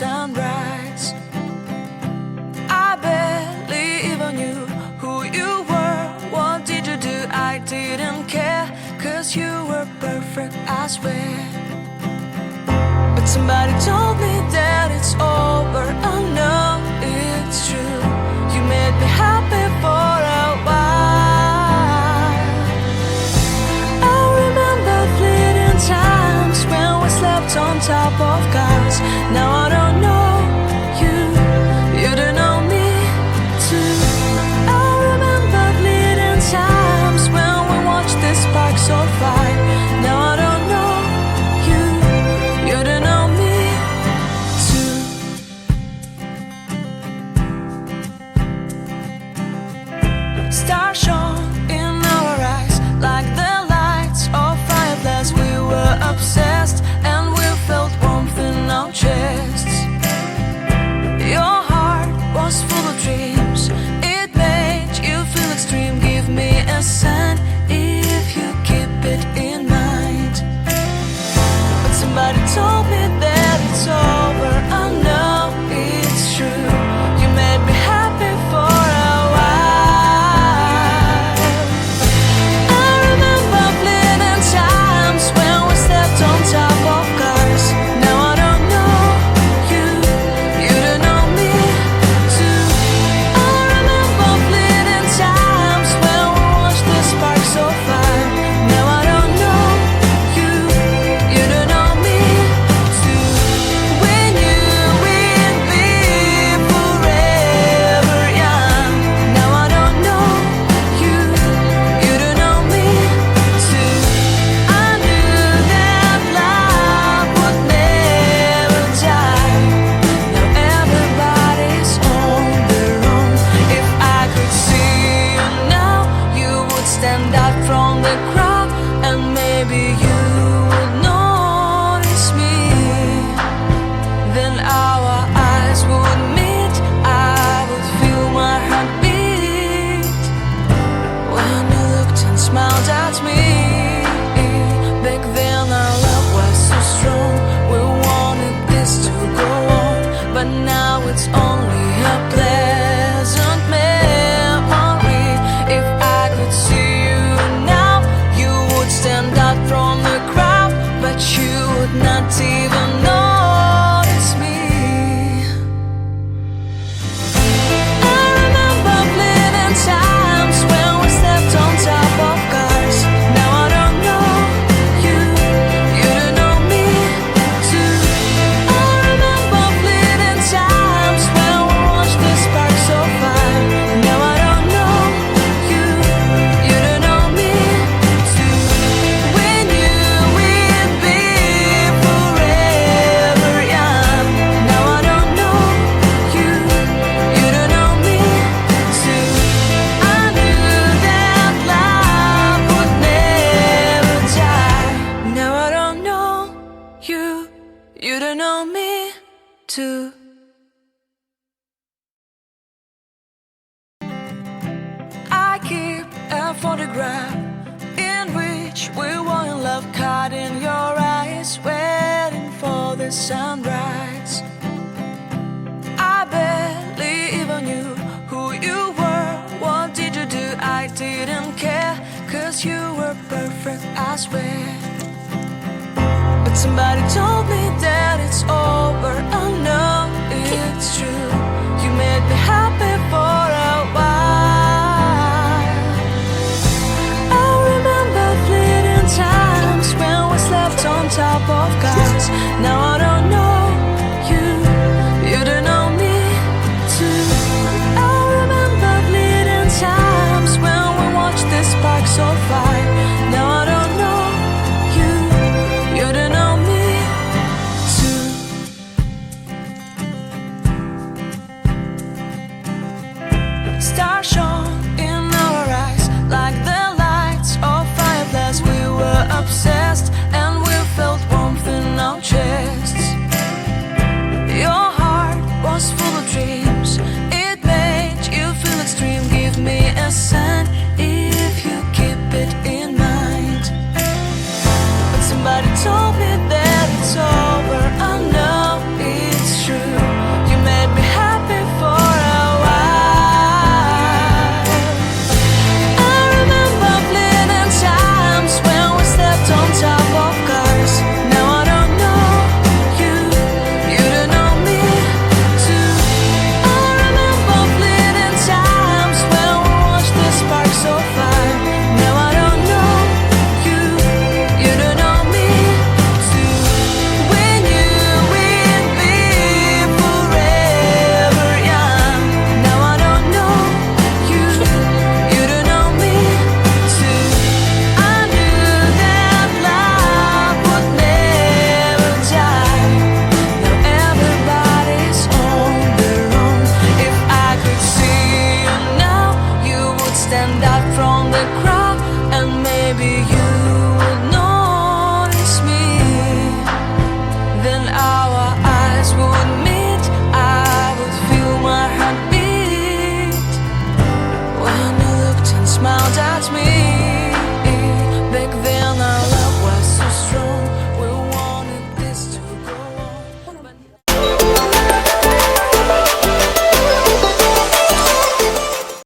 sunrise. I barely even knew who you were. What did you do? I didn't care, 'cause you were perfect, I swear. But somebody told me that it's over. I know it's true. You made me happy for a while. I remember fleeting times when we slept on top of cars. Now I don't know you, you don't know me too. I remember fleeting times when we watched the sparks so fire. Now I don't know you, you don't know me too. Stars shone in our eyes like the lights of fireflies. We were obsessed and we felt warmth in our chests. Your heart was full of dreams. It made you feel extreme. Give me a sign if you keep it in mind. But somebody told me that it's over. I know it's true. You made me happy for a while. I remember fleeting times when we slept on top of cars. Now I don't know you, you don't know me too. I remember fleeting times when we watched the sparks so fire. Now I don't know you, you don't know me too. We knew we'd be forever young. Now I don't know you, you don't know me too. I knew that love would never die. Now everybody's on their own. If I could see you now, you would stand out from the crowd, and maybe you would notice me. Then our eyes would meet. I would feel my heart beat when you looked and smiled at me. Back then our love was so strong. We wanted this to go on, but now it's only a pleasant memory. If I could see you now, you would stand out from the crowd, but you would not even notice me. I remember fleeting times when we slept on top of cars. Now I don't know you, you don't know me too. I remember fleeting times when we watched the sparks so fire. Now I don't know you, you don't know me too. We knew we'd be forever young. Now I don't know you, you don't know me too. I knew that love would never die. Now I don't know you, you don't know me too. I keep a photograph in which we were in love, caught in your eyes, waiting for the sunrise. I barely even knew who you were. What did you do? I didn't care, 'cause you were perfect, I swear. But somebody told me that it's over. I know it's true. You made me happy for a while. I remember fleeting times when we slept on top of cars. Now I don't know you, you don't know me too. I remember fleeting times when we watched the sparks so fire. Now I don't know you, you don't know me too. touch me.